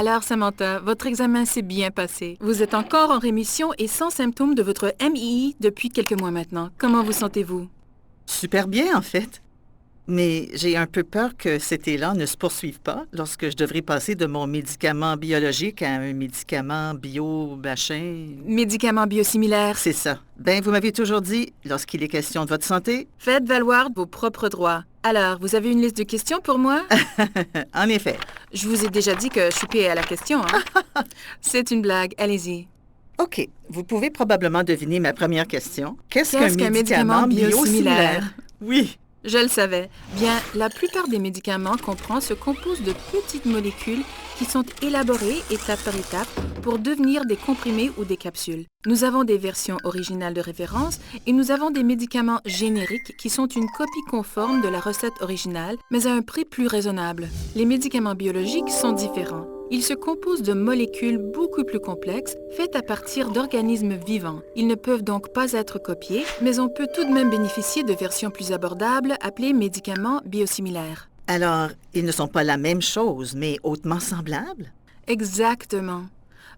Alors, Samantha, votre examen s'est bien passé. Vous êtes encore en rémission et sans symptômes de votre MII depuis quelques mois maintenant. Comment vous sentez-vous? Super bien, en fait. Mais j'ai un peu peur que cet élan ne se poursuive pas lorsque je devrais passer de mon médicament biologique à un médicament bio-machin. Médicaments biosimilaires. C'est ça. Ben, vous m'avez toujours dit, lorsqu'il est question de votre santé. Faites valoir vos propres droits. Alors, vous avez une liste de questions pour moi? En effet. Je vous ai déjà dit que je suis payée à la question, hein? C'est une blague, allez-y. OK. Vous pouvez probablement deviner ma première question. Qu'est-ce Qu'est-ce qu'un qu'un médicament médicament biosimilaire? Oui. Je le savais. Bien, la plupart des médicaments qu'on prend se composent de petites molécules qui sont élaborées étape par étape pour devenir des comprimés ou des capsules. Nous avons des versions originales de référence et nous avons des médicaments génériques qui sont une copie conforme de la recette originale, mais à un prix plus raisonnable. Les médicaments biologiques sont différents. Ils se composent de molécules beaucoup plus complexes, faites à partir d'organismes vivants. Ils ne peuvent donc pas être copiés, mais on peut tout de même bénéficier de versions plus abordables appelées médicaments biosimilaires. Alors, ils ne sont pas la même chose, mais hautement semblables? Exactement.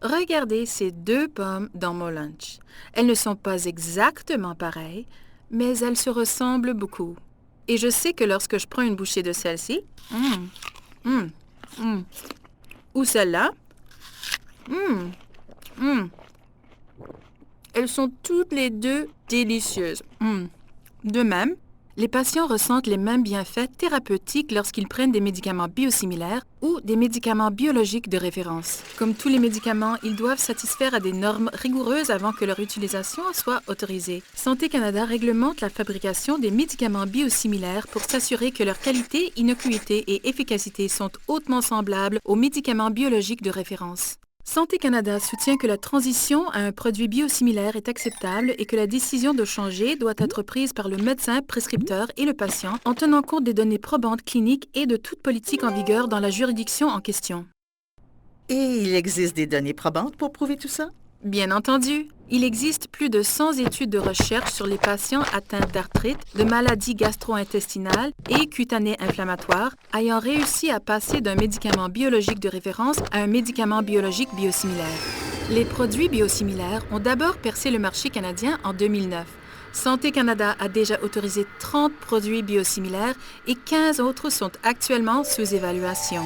Regardez ces deux pommes dans mon lunch. Elles ne sont pas exactement pareilles, mais elles se ressemblent beaucoup. Et je sais que lorsque je prends une bouchée de celle-ci, ou celle-là, elles sont toutes les deux délicieuses. De même, les patients ressentent les mêmes bienfaits thérapeutiques lorsqu'ils prennent des médicaments biosimilaires ou des médicaments biologiques de référence. Comme tous les médicaments, ils doivent satisfaire à des normes rigoureuses avant que leur utilisation soit autorisée. Santé Canada réglemente la fabrication des médicaments biosimilaires pour s'assurer que leur qualité, innocuité et efficacité sont hautement semblables aux médicaments biologiques de référence. Santé Canada soutient que la transition à un produit biosimilaire est acceptable et que la décision de changer doit être prise par le médecin prescripteur et le patient en tenant compte des données probantes cliniques et de toute politique en vigueur dans la juridiction en question. Et il existe des données probantes pour prouver tout ça? Bien entendu, il existe plus de 100 études de recherche sur les patients atteints d'arthrite, de maladies gastro-intestinales et cutanées inflammatoires ayant réussi à passer d'un médicament biologique de référence à un médicament biologique biosimilaire. Les produits biosimilaires ont d'abord percé le marché canadien en 2009. Santé Canada a déjà autorisé 30 produits biosimilaires et 15 autres sont actuellement sous évaluation.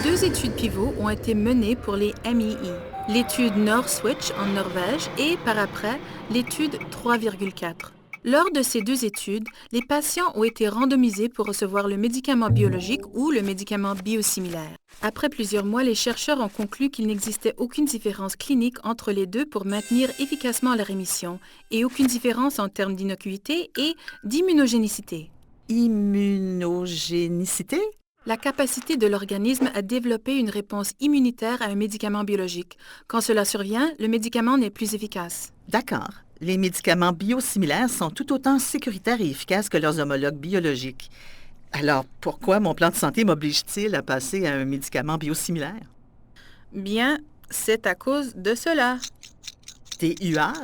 2 études pivots ont été menées pour les MII. L'étude Northwich en Norvège et, par après, l'étude 3,4. Lors de ces 2 études, les patients ont été randomisés pour recevoir le médicament biologique ou le médicament biosimilaire. Après plusieurs mois, les chercheurs ont conclu qu'il n'existait aucune différence clinique entre les deux pour maintenir efficacement la rémission et aucune différence en termes d'innocuité et d'immunogénicité. Immunogénicité? La capacité de l'organisme à développer une réponse immunitaire à un médicament biologique. Quand cela survient, le médicament n'est plus efficace. D'accord. Les médicaments biosimilaires sont tout autant sécuritaires et efficaces que leurs homologues biologiques. Alors, pourquoi mon plan de santé m'oblige-t-il à passer à un médicament biosimilaire? Bien, c'est à cause de cela. TUR?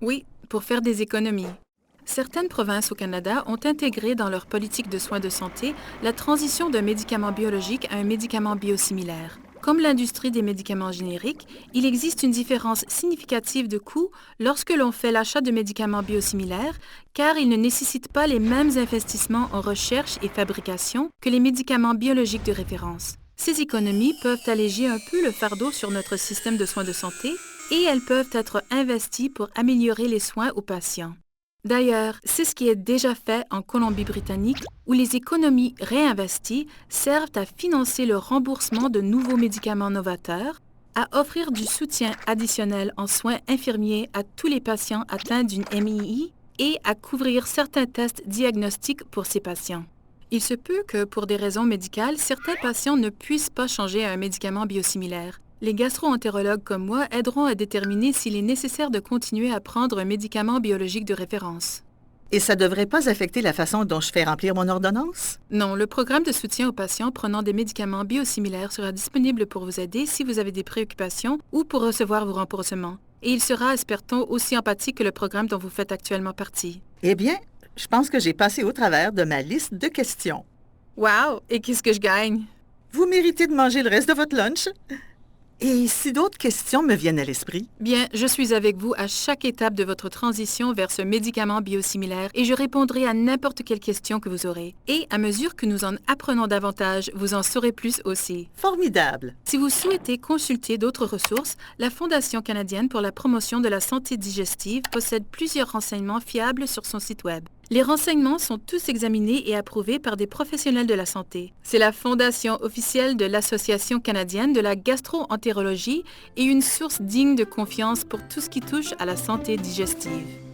Oui, pour faire des économies. Certaines provinces au Canada ont intégré dans leur politique de soins de santé la transition d'un médicament biologique à un médicament biosimilaire. Comme l'industrie des médicaments génériques, il existe une différence significative de coût lorsque l'on fait l'achat de médicaments biosimilaires, car ils ne nécessitent pas les mêmes investissements en recherche et fabrication que les médicaments biologiques de référence. Ces économies peuvent alléger un peu le fardeau sur notre système de soins de santé et elles peuvent être investies pour améliorer les soins aux patients. D'ailleurs, c'est ce qui est déjà fait en Colombie-Britannique, où les économies réinvesties servent à financer le remboursement de nouveaux médicaments novateurs, à offrir du soutien additionnel en soins infirmiers à tous les patients atteints d'une MII et à couvrir certains tests diagnostiques pour ces patients. Il se peut que, pour des raisons médicales, certains patients ne puissent pas changer à un médicament biosimilaire. Les gastro-entérologues comme moi aideront à déterminer s'il est nécessaire de continuer à prendre un médicament biologique de référence. Et ça ne devrait pas affecter la façon dont je fais remplir mon ordonnance? Non, le programme de soutien aux patients prenant des médicaments biosimilaires sera disponible pour vous aider si vous avez des préoccupations ou pour recevoir vos remboursements. Et il sera, espère-t-on, aussi empathique que le programme dont vous faites actuellement partie. Eh bien, je pense que j'ai passé au travers de ma liste de questions. Wow! Et qu'est-ce que je gagne? Vous méritez de manger le reste de votre lunch. Et si d'autres questions me viennent à l'esprit? Bien, je suis avec vous à chaque étape de votre transition vers ce médicament biosimilaire et je répondrai à n'importe quelle question que vous aurez. Et à mesure que nous en apprenons davantage, vous en saurez plus aussi. Formidable. Si vous souhaitez consulter d'autres ressources, la Fondation canadienne pour la promotion de la santé digestive possède plusieurs renseignements fiables sur son site Web. Les renseignements sont tous examinés et approuvés par des professionnels de la santé. C'est la fondation officielle de l'Association canadienne de la gastro-entérologie et une source digne de confiance pour tout ce qui touche à la santé digestive.